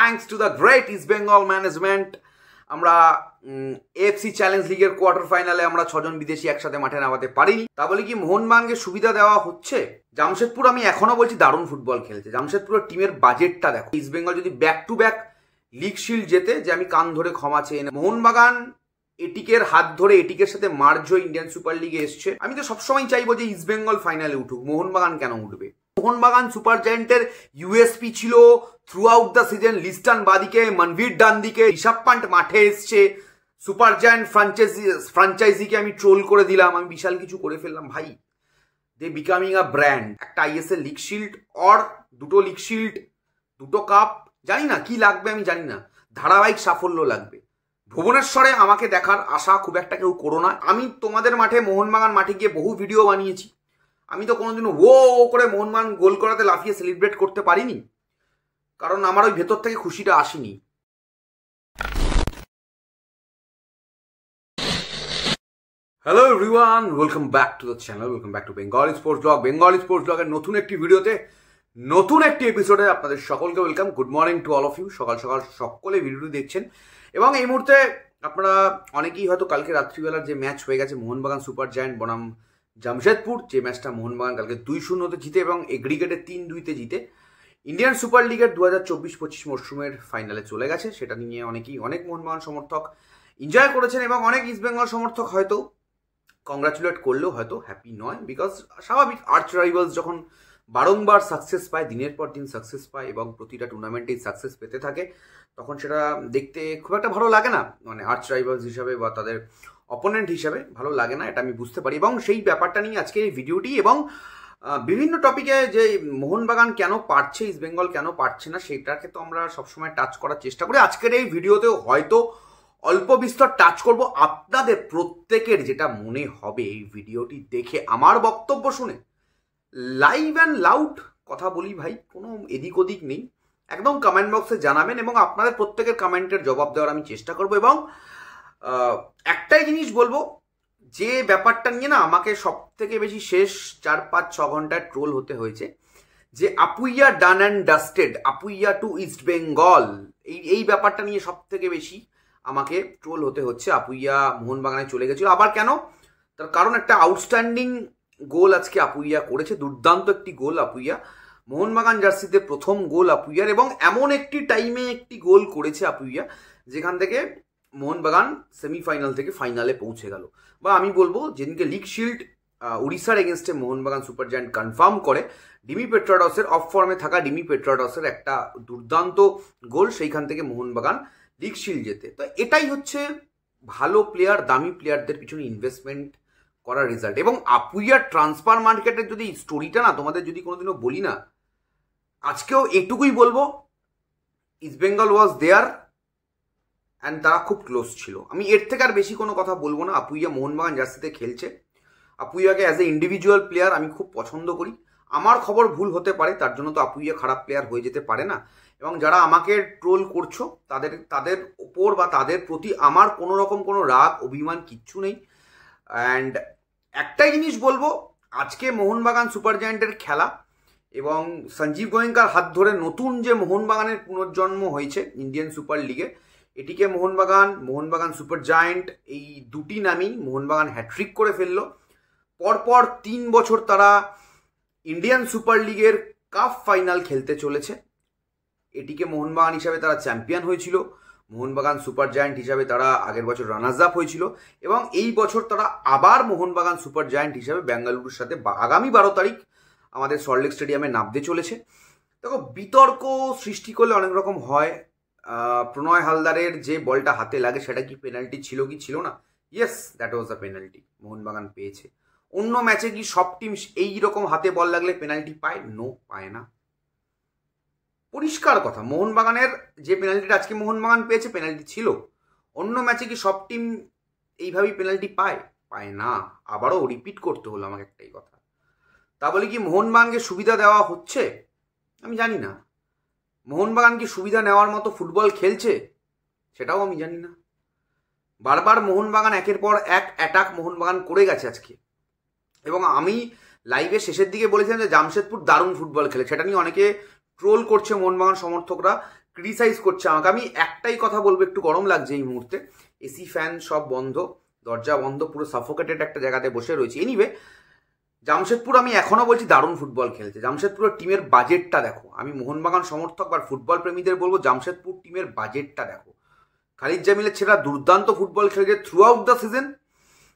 Thanks to the great east Bengal management আমরা AFC challenge লিগের quarter ফাইনালে আমরা 6 জন বিদেশি একসাথে মাঠে নামাতে পারিনি। তা বলে কি মোহনবাগানকে সুবিধা দেওয়া হচ্ছে? জামশেদপুর আমি এখনো বলছি দারুণ ফুটবল খেলছে। জামশেদপুরের টিমের বাজেটটা দেখো। ইস্ট বেঙ্গল যদি back to back league shield জেতে, যে আমি কান ধরে ক্ষমা চেয়ে নেব। মোহনবাগান এটিকের হাত ধরে এটিকের সাথে মার্জ হয়ে ইন্ডিয়ান সুপার লিগে এসছে। আমি তো সবসময় চাইবো যে ইস্ট বেঙ্গল ফাইনালে উঠুক, মোহনবাগান কেন উঠবে? মোহনবাগান সুপার জায়েন্টের ইউএসপি ছিল through out the season Liston বাদিকে, মনভীর ডান দিকে, ঋষভ পান্ট মাঠে এসছে, সুপার জায়েন্ট ফ্র্যাঞ্চাইজিকে আমি ট্রোল করে দিলাম, আমি বিশাল কিছু করে ফেললাম। ভাই, দে বিকামিং আ ব্র্যান্ড। একটা আইএসএল লিগ শিল্ড অর দুটো লিগ শিল্ড, দুটো কাপ, জানি না কি লাগবে, আমি জানি না, ধারাবাহিক সাফল্য লাগবে। ভুবনেশ্বরে আমাকে দেখার আশা খুব একটা কেউ করো না। আমি তোমাদের মাঠে মোহনবাগান মাঠে গিয়ে বহু ভিডিও বানিয়েছি। আমি তো কোনোদিনও ও করে মোহনবাগান গোল করাতে লাফিয়ে সেলিব্রেট করতে পারিনি, কারণ আমার ওই ভেতর থেকে খুশিটা আসেনি। Hello everyone, welcome back to the channel, welcome back to Bengali sports blog. Bengali sports ব্লগের নতুন একটি ভিডিওতে, নতুন একটি এপিসোডে আপনাদের সকলকে welcome. Good morning to all of you. সকাল সকাল সকলে ভিডিওটি দেখছেন এবং এই মুহূর্তে আপনারা অনেকেই হয়তো কালকে রাত্রিবেলার যে ম্যাচ হয়ে গেছে মোহনবাগান সুপার জায়ান্ট বনাম জামশেদপুর, যে ম্যাচটা মোহনবাগান কালকে 2-0 জিতে এবং এগ্রিগেটে 3-2 জিতে ইন্ডিয়ান সুপার লিগের 2024-25 মরশুমের ফাইনালে চলে গেছে, সেটা নিয়ে অনেক মোহনবাগান সমর্থক এনজয় করেছেন এবং অনেক ইস্ট বেঙ্গল সমর্থক হয়তো কংগ্রাচুলেট করলেও হয়তো হ্যাপি নয়। বিকজ স্বাভাবিক, আর্চ রাইভালস যখন বারংবার সাকসেস পায়, দিনের পর দিন সাকসেস পায় এবং প্রতিটা টুর্নামেন্টেই সাকসেস পেতে থাকে, তখন সেটা দেখতে খুব একটা ভালো লাগে না। মানে আর্চ রাইভালস হিসাবে বা তাদের অপোনেন্ট হিসাবে ভালো লাগে না, এটা আমি বুঝতে পারি। এবং সেই ব্যাপারটা নিয়ে আজকে এই ভিডিওটি এবং বিভিন্ন টপিকে যে মোহনবাগান কেন পারছে, ইস্ট বেঙ্গল কেন পারছে না, সেটাকে তো আমরা সবসময় টাচ করার চেষ্টা করি। আজকের এই ভিডিওতেও হয়তো অল্প বিস্তর টাচ করব। আপনাদের প্রত্যেকের যেটা মনে হবে এই ভিডিওটি দেখে, আমার বক্তব্য শুনে, লাইভ অ্যান্ড লাউড কথা বলি ভাই, কোনো এদিক ওদিক নেই, একদম কমেন্ট বক্সে জানাবেন এবং আপনাদের প্রত্যেকের কমেন্টের জবাব দেওয়ার আমি চেষ্টা করব। এবং একটাই জিনিস বলবো, যে ব্যাপারটা নিয়ে না আমাকে সব থেকে বেশি শেষ 4-5-6 ঘন্টায় ট্রোল হতে হয়েছে, যে Apuia done and dusted, Apuia to East Bengal, এই ব্যাপারটা নিয়ে সব থেকে বেশি আমাকে ট্রোল হতে হচ্ছে। আপুইয়া মোহনবাগানে চলে গেছিল, আবার কেন? তার কারণ একটা আউটস্ট্যান্ডিং গোল আজকে আপুইয়া করেছে, দুর্দান্ত একটি গোল আপুইয়া, মোহনবাগান জার্সিতে প্রথম গোল আপুইয়ার, এবং এমন একটি টাইমে একটি গোল করেছে আপুইয়া যেখান থেকে মোহনবাগান সেমিফাইনাল থেকে ফাইনালে পৌঁছে গেল। বা আমি বলবো, যেদিনকে লিগ শিল্ড উড়িষ্যার এগেনস্টে মোহনবাগান সুপার জায়ান্ট কনফার্ম করে, ডিমি পেট্রাডসের অফ ফর্মে থাকা ডিমি পেট্রাডসের একটা দুর্দান্ত গোল, সেইখান থেকে মোহনবাগান লিগ শিল্ড জেতে। তো এটাই হচ্ছে ভালো প্লেয়ার, দামি প্লেয়ারদের পিছনে ইনভেস্টমেন্ট করার রেজাল্ট। এবং আপুইয়ার ট্রান্সফার মার্কেটের যদি স্টোরিটা না তোমাদের যদি কোনোদিনও বলি না, আজকেও এটুকুই বলবো, East Bengal was there and তারা খুব ক্লোজ ছিল। আমি এর থেকে আর বেশি কোনো কথা বলবো না। আপুইয়া মোহনবাগান জার্সিতে খেলছে, আপুইয়াকে অ্যাজ এ ইন্ডিভিজুয়াল প্লেয়ার আমি খুব পছন্দ করি। আমার খবর ভুল হতে পারে, তার জন্য তো আপুইয়া খারাপ প্লেয়ার হয়ে যেতে পারে না। এবং যারা আমাকে ট্রোল করছো তাদের ওপর বা তাদের প্রতি আমার কোনো রকম কোনো রাগ অভিমান কিচ্ছু নেই। অ্যান্ড একটাই জিনিস বলবো, আজকে মোহনবাগান সুপার জায়ান্টের খেলা এবং সঞ্জীব গোয়েঙ্কার হাত ধরে নতুন যে মোহনবাগানের পুনর্জন্ম হয়েছে ইন্ডিয়ান সুপার লিগে, এটিকে মোহনবাগান সুপার জায়ান্ট, এই দুটি নামই মোহনবাগান হ্যাট্রিক করে ফেললো। পরপর 3 বছর তারা ইন্ডিয়ান সুপার লিগের কাপ ফাইনাল খেলতে চলেছে। এটিকে মোহনবাগান হিসাবে তারা চ্যাম্পিয়ন হয়েছিল, মোহনবাগান সুপার জায়ান্ট হিসাবে তারা আগের বছর রানার্স আপ হয়েছিল, এবং এই বছর তারা আবার মোহনবাগান সুপার জায়ান্ট হিসাবে বেঙ্গালুরুর সাথে আগামী 12 তারিখ আমাদের সল্টলেক স্টেডিয়ামে নামতে চলেছে। দেখো, বিতর্ক সৃষ্টি করলে অনেক রকম হয়। প্রণয় হালদারের যে বলটা হাতে লাগে সেটা কি পেনাল্টি ছিল কি ছিল না? Yes, that was the penalty, Mohun Bagan পেয়েছে। অন্য ম্যাচে কি সব টিম এই রকম হাতে বল লাগলে পেনাল্টি পায়? নো, পায় না। পরিষ্কার কথা, মোহনবাগানের যে পেনাল্টিটা আজকে মোহনবাগান পেয়েছে পেনাল্টি ছিল। অন্য ম্যাচে কি সব টিম এইভাবেই পেনাল্টি পায়? পায় না। আবারও রিপিট করতে হলো আমাকে একটাই কথা। তা বলে কি মোহনবাগানকে সুবিধা দেওয়া হচ্ছে? আমি জানি না। মোহনবাগান কি সুবিধা নেওয়ার মতো ফুটবল খেলছে? সেটাও আমি জানি না। বারবার মোহনবাগান একের পর এক অ্যাটাক মোহনবাগান করে গেছে আজকে। এবং আমি লাইভের শেষের দিকে বলেছিলাম যে জামশেদপুর দারুণ ফুটবল খেলে, সেটা নিয়ে অনেকে ট্রোল করছে মোহনবাগান সমর্থকরা, ক্রিটিসাইজ করছে আমাকে। আমি একটাই কথা বলবো, একটু গরম লাগছে এই মুহূর্তে, এসি ফ্যান সব বন্ধ, দরজা বন্ধ, পুরো সাফোকেটেড একটা জায়গাতে বসে রয়েছে। এনিওয়ে, জামশেদপুর আমি এখনো বলছি দারুণ ফুটবল খেলছে। জামশেদপুরের টিমের বাজেটটা দেখো। আমি মোহনবাগান সমর্থক বা ফুটবল প্রেমীদের বলবো, জামশেদপুর টিমের বাজেটটা দেখো। খালিদ জামিলের ছেলেরা দুর্দান্ত ফুটবল খেলেছে থ্রু আউট দ্য সিজন,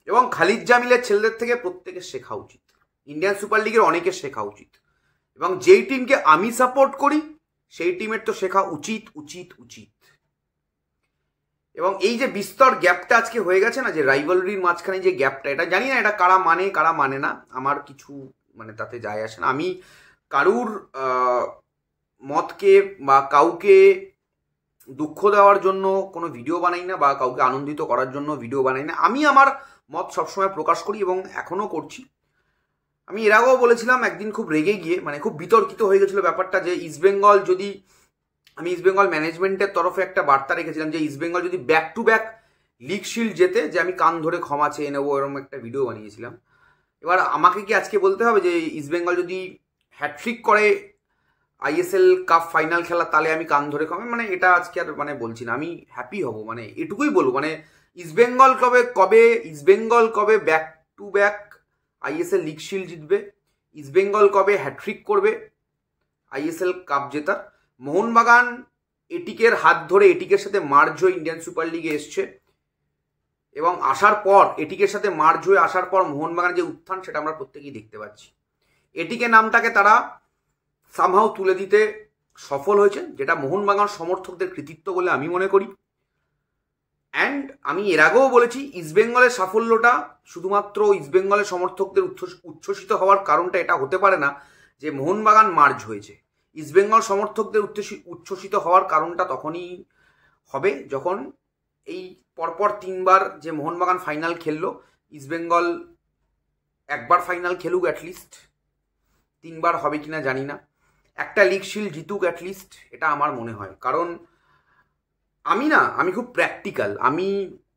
এবং খালিদ জামিলের ছেলেদের থেকে প্রত্যেকের শেখা উচিত, ইন্ডিয়ান সুপার লিগের অনেকের শেখা উচিত, এবং যেই টিমকে আমি সাপোর্ট করি সেই টিমের তো শেখা উচিত উচিত উচিত। এবং এই যে বিস্তর গ্যাপটা আজকে হয়ে গেছে না, যে রাইভালরির মাঝখানে যে গ্যাপটা, এটা জানি না এটা কারা মানে না, আমার কিছু মানে তাতে যায় আসে না। আমি কারুর মতকে বা কাউকে দুঃখ দেওয়ার জন্য কোনো ভিডিও বানাই না, বা কাউকে আনন্দিত করার জন্য ভিডিও বানাই না। আমি আমার মত সবসময় প্রকাশ করি এবং এখনও করছি। আমি এর আগেও বলেছিলাম, একদিন খুব রেগে গিয়ে, মানে খুব বিতর্কিত হয়ে গেছিলো ব্যাপারটা, যে ইস্টবেঙ্গল যদি, আমি ইস্টবেঙ্গল ম্যানেজমেন্টের তরফে একটা বার্তা রেখেছিলাম যে ইস্টবেঙ্গল যদি back to back league shield জেতে, যে আমি কান ধরে ক্ষমা চেয়ে নেবো, এরকম একটা ভিডিও বানিয়েছিলাম। এবার আমাকে কি আজকে বলতে হবে যে ইস্টবেঙ্গল যদি হ্যাট্রিক করে আইএসএল কাপ ফাইনাল খেলা, তাহলে আমি কান ধরে ক্ষমা, মানে এটা আজকে আর মানে বলছি না। আমি হ্যাপি হব, মানে এটুকুই বলবো, মানে ইস্টবেঙ্গল কবে back to back ISL league shield জিতবে, ইস্টবেঙ্গল কবে হ্যাট্রিক করবে আইএসএল কাপ জেতার। মোহনবাগান এটিকের হাত ধরে এটিকের সাথে মার্জ হয়ে ইন্ডিয়ান সুপার লিগে এসছে, এবং আসার পর এটিকের সাথে মার্জ হয়ে আসার পর মোহনবাগানের যে উত্থান, সেটা আমরা প্রত্যেকেই দেখতে পাচ্ছি। এটিকে নামটাকে তারা সামহাও তুলে দিতে সফল হয়েছে, যেটা মোহনবাগান সমর্থকদের কৃতিত্ব বলে আমি মনে করি। অ্যান্ড আমি এর আগেও বলেছি, ইস্টবেঙ্গলের সাফল্যটা শুধুমাত্র ইস্টবেঙ্গলের সমর্থকদের উচ্ছ্বসিত হওয়ার কারণটা এটা হতে পারে না যে মোহনবাগান মার্জ হয়েছে। ইস্টবেঙ্গল সমর্থকদের উচ্ছ্বসিত হওয়ার কারণটা তখনই হবে যখন এই পরপর 3বার যে মোহনবাগান ফাইনাল খেললো, ইস্টবেঙ্গল একবার ফাইনাল খেলুক অ্যাটলিস্ট, 3বার হবে কিনা জানি না, একটা লিগ শিল্ড জিতুক অ্যাটলিস্ট, এটা আমার মনে হয়। কারণ আমি খুব প্র্যাকটিক্যাল,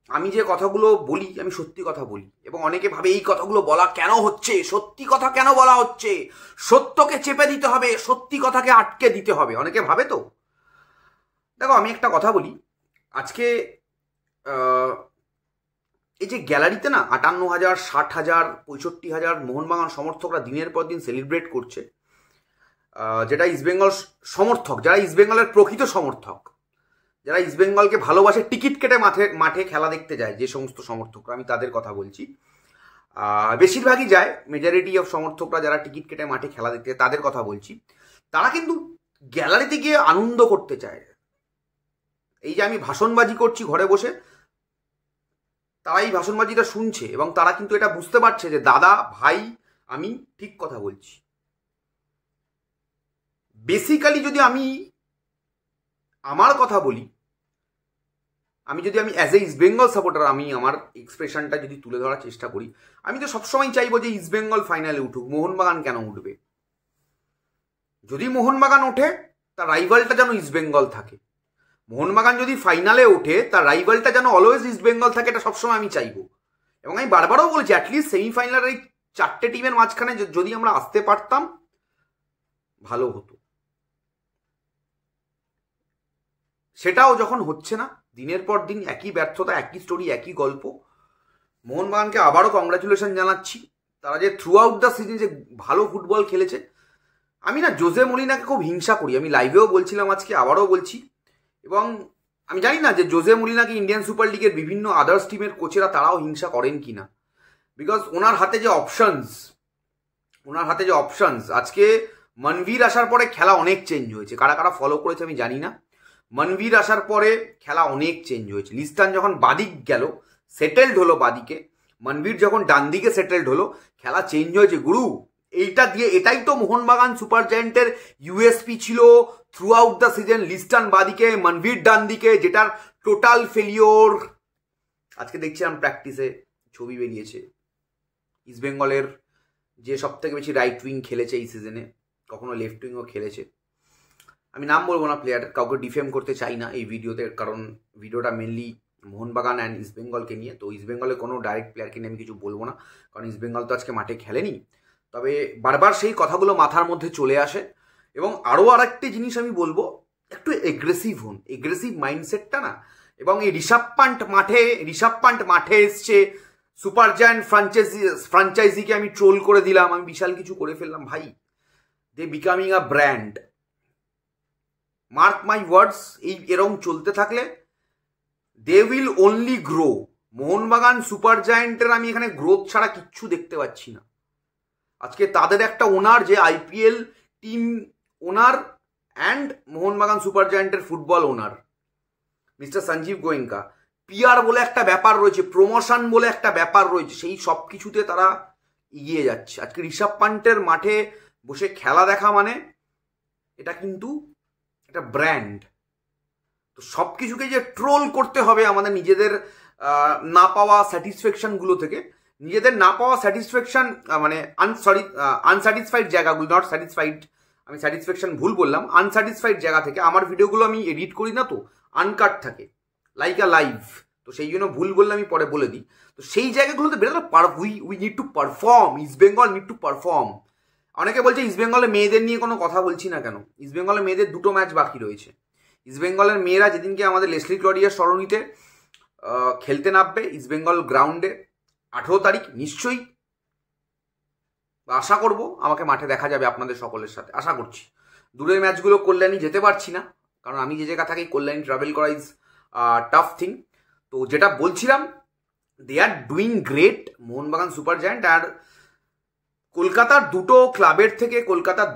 আমি যে কথাগুলো বলি আমি সত্যি কথা বলি, এবং অনেকে ভাবে এই কথাগুলো বলা কেন হচ্ছে, সত্যি কথা কেন বলা হচ্ছে, সত্যকে চেপে দিতে হবে, সত্যি কথাকে আটকে দিতে হবে, অনেকে ভাবে। তো দেখো, আমি একটা কথা বলি, আজকে এই যে গ্যালারিতে না 58,000, 60,000, 65,000 মোহনবাগান সমর্থকরা দিনের পর দিন সেলিব্রেট করছে, যেটা ইস্টবেঙ্গল সমর্থক, যারা ইস্টবেঙ্গলের প্রকৃত সমর্থক, যারা ইস্টবেঙ্গলকে ভালোবাসে, টিকিট কেটে মাঠে খেলা দেখতে যায় যে সমস্ত সমর্থকরা, আমি তাদের কথা বলছি। বেশিরভাগই যায়, মেজরিটি অফ সমর্থকরা যারা টিকিট কেটে মাঠে খেলা দেখতে যায় তাদের কথা বলছি। তারা কিন্তু গ্যালারিতে গিয়ে আনন্দ করতে চায়। এই যে আমি ভাষণবাজি করছি ঘরে বসে, তারা এই ভাষণবাজিটা শুনছে, এবং তারা কিন্তু এটা বুঝতে পারছে যে দাদা ভাই আমি ঠিক কথা বলছি। বেসিক্যালি যদি আমি আমার কথা বলি, আমি অ্যাজ এ ইস্টবেঙ্গল সাপোর্টার আমি আমার এক্সপ্রেশনটা যদি তুলে ধরার চেষ্টা করি, আমি তো সবসময় চাইবো যে ইস্টবেঙ্গল ফাইনালে উঠুক, মোহনবাগান কেন উঠবে? যদি মোহনবাগান ওঠে, তার রাইভালটা যেন ইস্টবেঙ্গল থাকে। মোহনবাগান যদি ফাইনালে ওঠে, তার রাইভালটা যেন অলওয়েজ ইস্টবেঙ্গল থাকে, এটা সবসময় আমি চাইবো। এবং আমি বারবারও বলেছি, অ্যাটলিস্ট সেমিফাইনালের এই 4টে টিমের মাঝখানে যদি আমরা আসতে পারতাম ভালো হতো। সেটাও যখন হচ্ছে না, দিনের পর দিন একই ব্যর্থতা, একই স্টোরি, একই গল্প। মোহনবাগানকে আবারও কংগ্রাচুলেশন জানাচ্ছি, তারা যে থ্রু আউট দ্য সিজন যে ভালো ফুটবল খেলেছে। আমি না জোজে মলিনাকে খুব হিংসা করি, আমি লাইভেও বলছিলাম, আজকে আবারও বলছি। এবং আমি জানি না যে জোজে মলিনাকে ইন্ডিয়ান সুপার লিগের বিভিন্ন আদার্স টিমের কোচেরা তারাও হিংসা করেন কি না, বিকজ ওনার হাতে যে অপশনস, আজকে মনভীর আসার পরে খেলা অনেক চেঞ্জ হয়েছে। কারা কারা ফলো করেছে আমি জানি না, মনভীর আসার পরে খেলা অনেক চেঞ্জ হয়েছে। লিস্টান যখন বাদিক গেল, সেটেলড হলো বাদিকে, মনভীর যখন ডান দিকে সেটেলড হলো, খেলা চেঞ্জ হয়েছে গুরু। এটাই তো মোহনবাগান সুপার জায়েন্টের ইউএসপি ছিল through out the season. Liston বাদিকে, মনভীর ডান দিকে, যেটার টোটাল ফেলিওর আজকে দেখছিলাম প্র্যাকটিসে ছবি বেরিয়েছে। ইস্টবেঙ্গলের যে সব থেকে বেশি রাইট উইং খেলেছে এই সিজনে, কখনো লেফট উইংও খেলেছে, আমি নাম বলবো না প্লেয়ার, কাউকে ডিফেম করতে চাই না এই ভিডিওতে, কারণ ভিডিওটা মেনলি মোহনবাগান অ্যান্ড ইস্টবেঙ্গলকে নিয়ে। তো ইস্টবেঙ্গলের কোনো ডাইরেক্ট প্লেয়ারকে নিয়ে আমি কিছু বলবো না, কারণ ইস্টবেঙ্গল তো আজকে মাঠে খেলেনি। তবে বারবার সেই কথাগুলো মাথার মধ্যে চলে আসে। এবং আরও আরেকটি জিনিস আমি বলবো, একটু এগ্রেসিভ হন, এগ্রেসিভ মাইন্ডসেটটা না। এবং এই ঋষভ পান্ট মাঠে এসছে, সুপার জায়ান্ট ফ্র্যাঞ্চাইজিকে আমি ট্রোল করে দিলাম, আমি বিশাল কিছু করে ফেললাম। ভাই, they becoming a brand, mark my words. এরকম চলতে থাকলে they will only grow. Mohun Bagan super জায়ান্টের আমি এখানে গ্রোথ ছাড়া কিচ্ছু দেখতে পাচ্ছি না। আজকে তাদের একটা ওনার, যে IPL team owner and Mohun Bagan super জায়ান্টের football owner, mister Sanjiv Goenka, PR বলে একটা ব্যাপার রয়েছে, প্রমোশন বলে একটা ব্যাপার রয়েছে, সেই সব কিছুতে তারা এগিয়ে যাচ্ছে। আজকে ঋষভ পান্টের মাঠে বসে খেলা দেখা মানে এটা কিন্তু একটা ব্র্যান্ড। তো সব কিছুকে যে ট্রোল করতে হবে আমাদের নিজেদের না পাওয়া স্যাটিসফ্যাকশনগুলো থেকে, নিজেদের না পাওয়া স্যাটিসফ্যাকশন মানে আনস্যাটিসফাইড জায়গাগুলো, নট স্যাটিসফাইড, আমি স্যাটিসফ্যাকশন ভুল বললাম, আনস্যাটিসফাইড জায়গা থেকে। আমার ভিডিওগুলো আমি এডিট করি না, তো আনকাট থাকে, লাইক আ লাইভ, তো সেই জন্য ভুল বললে আমি পরে বলে দিই। তো সেই জায়গাগুলোতে বেরোলে we need to perform, east Bengal need to perform. অনেকে বলছে ইস্ট বেঙ্গলের মেয়েদের নিয়ে কোনো কথা বলছি না কেন। ইস্ট বেঙ্গলের মেয়েদের 2টো ম্যাচ বাকি রয়েছে। ইস্ট বেঙ্গলের মেয়েরা যেদিনকে আমাদের লেসলি ক্লডিয়ার সরণিতে খেলতে নামবে ইস্ট বেঙ্গল গ্রাউন্ডে 18 তারিখ, নিশ্চয়ই আশা করব আমাকে মাঠে দেখা যাবে আপনাদের সকলের সাথে, আশা করছি। দূরের ম্যাচগুলো কল্যাণী যেতে পারছি না, কারণ আমি যে জায়গা থাকি কল্যাণী ট্রাভেল করা ইজ টাফ থিং। তো যেটা বলছিলাম, they are doing great Mohun Bagan super giant. আর কলকাতার 2টো ক্লাবের থেকে, কলকাতার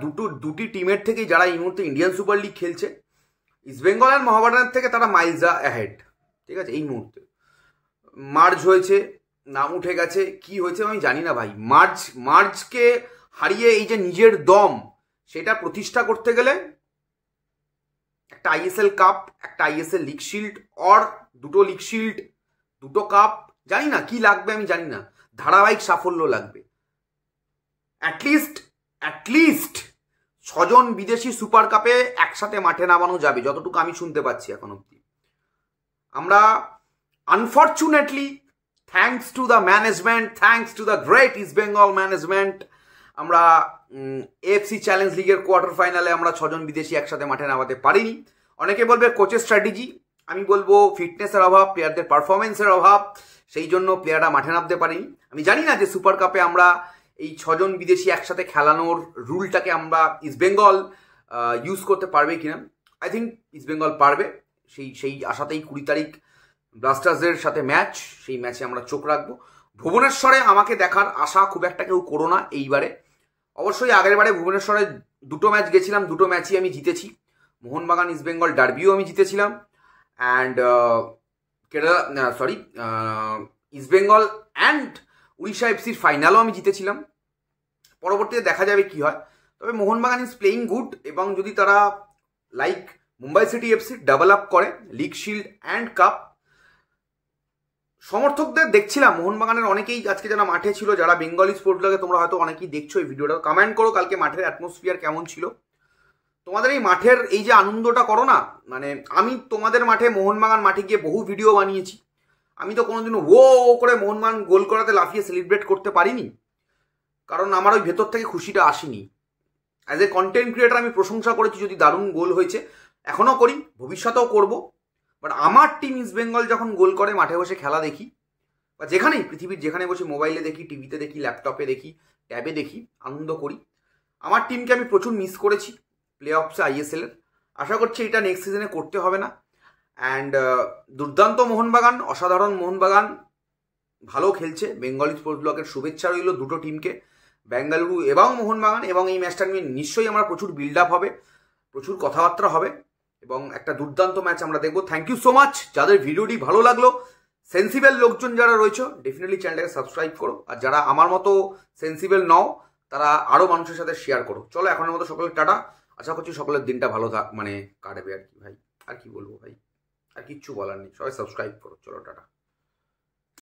দুটি টিমের থেকে যারা এই মুহূর্তে ইন্ডিয়ান সুপার লিগ খেলছে, ইস্ট বেঙ্গল আর মোহামেডানের থেকে তারা মাইলস অ্যাহেড। ঠিক আছে, এই মুহূর্তে মার্জ হয়েছে, নাম উঠে গেছে, কি হয়েছে আমি জানি না ভাই। মার্জকে হারিয়ে এই যে নিজের দম, সেটা প্রতিষ্ঠা করতে গেলে একটা আইএসএল কাপ, একটা আইএসএল লিগ শিল্ড, অর 2টো লিগ শিল্ড, 2টো কাপ, জানি না কি লাগবে, আমি জানি না, ধারাবাহিক সাফল্য লাগবে। অ্যাটলিস্ট 6জন বিদেশি সুপার কাপে একসাথে মাঠে নামানো যাবে, যতটুকু আমি শুনতে পাচ্ছি এখন অব্দি। আমরা unfortunately, thanks to the management, thanks to the great east Bengal management, আমরা এএফসি চ্যালেঞ্জ লিগের কোয়ার্টার ফাইনালে আমরা 6জন বিদেশি একসাথে মাঠে নামাতে পারিনি। অনেকে বলবে কোচের স্ট্র্যাটেজি, আমি বলবো ফিটনেসের অভাব, প্লেয়ারদের পারফরমেন্সের অভাব, সেই জন্য প্লেয়াররা মাঠে নামতে পারেনি। আমি জানি না যে সুপার কাপে আমরা এই 6জন বিদেশি একসাথে খেলানোর রুলটাকে আমরা ইস্ট বেঙ্গল ইউজ করতে পারবে কিনা। আই থিঙ্ক ইস্ট বেঙ্গল পারবে, সেই আশাতেই 20 তারিখ ব্লাস্টার্সের সাথে ম্যাচ, সেই ম্যাচে আমরা চোখ রাখবো। ভুবনেশ্বরে আমাকে দেখার আশা খুব একটা কেউ করো না এইবারে। অবশ্যই আগের বারে ভুবনেশ্বরে 2টো ম্যাচ গেছিলাম, 2টো ম্যাচই আমি জিতেছি। মোহনবাগান ইস্ট বেঙ্গল ডার্বিও আমি জিতেছিলাম, and East Bengal and Odisha এফসির ফাইনালও আমি জিতেছিলাম। পরবর্তীতে দেখা যাবে কি হয়। তবে মোহনবাগান ইজ প্লেইং গুড, এবং যদি তারা like Mumbai city FC double up করে লিগ শিল্ড অ্যান্ড কাপ, সমর্থকদের দেখছিলাম মোহনবাগানের অনেকেই আজকে যারা মাঠে ছিল, যারা বেঙ্গলি স্পোর্টস ব্লগে তোমরা হয়তো অনেকেই দেখছো এই ভিডিওটা, কমেন্ট করো কালকে মাঠের অ্যাটমসফিয়ার কেমন ছিল। তোমাদের এই মাঠের এই যে আনন্দটা করো না, মানে আমি তোমাদের মাঠে, মোহনবাগান মাঠে গিয়ে বহু ভিডিও বানিয়েছি, আমি তো কোনোদিনও ও করে মোহনবাগান গোল করাতে লাফিয়ে সেলিব্রেট করতে পারিনি, কারণ আমার ওই ভেতর থেকে খুশিটা আসেনি। অ্যাজ এ কন্টেন্ট ক্রিয়েটার আমি প্রশংসা করেছি যদি দারুণ গোল হয়েছে, এখনও করি, ভবিষ্যতেও করব। বাট আমার টিম ইস্ট বেঙ্গল যখন গোল করে মাঠে বসে খেলা দেখি, বা যেখানেই পৃথিবীর যেখানে বসে মোবাইলে দেখি, টিভিতে দেখি, ল্যাপটপে দেখি, ট্যাবে দেখি, আনন্দ করি। আমার টিমকে আমি প্রচুর মিস করেছি প্লে অফসে আইএসএলের। আশা করছি এটা নেক্সট সিজনে করতে হবে না। অ্যান্ড দুর্দান্ত মোহনবাগান, অসাধারণ মোহনবাগান, ভালো খেলছে। বেঙ্গলি স্পোর্টস ব্লগের শুভেচ্ছা রইল 2টো টিমকে, বেঙ্গালুরু এবং মোহনবাগান। এবং এই ম্যাচটা নিয়ে নিশ্চয়ই আমরা প্রচুর বিল্ড আপ হবে, প্রচুর কথাবার্তা হবে, এবং একটা দুর্দান্ত ম্যাচ আমরা দেখবো। Thank you so much. যাদের ভিডিওটি ভালো লাগলো, সেন্সিবল লোকজন যারা রয়েছে, ডেফিনেটলি চ্যানেলটাকে সাবস্ক্রাইব করো, আর যারা আমার মতো সেন্সিবল নও তারা আরও মানুষের সাথে শেয়ার করো। চলো এখনের মতো সকলের টাটা। আশা করছি সকলের দিনটা ভালো কাটবে আর কি ভাই, আর কি বলবো ভাই, আর কিচ্ছু বলার নেই। সবাই সাবস্ক্রাইব করো, চলো টাটা।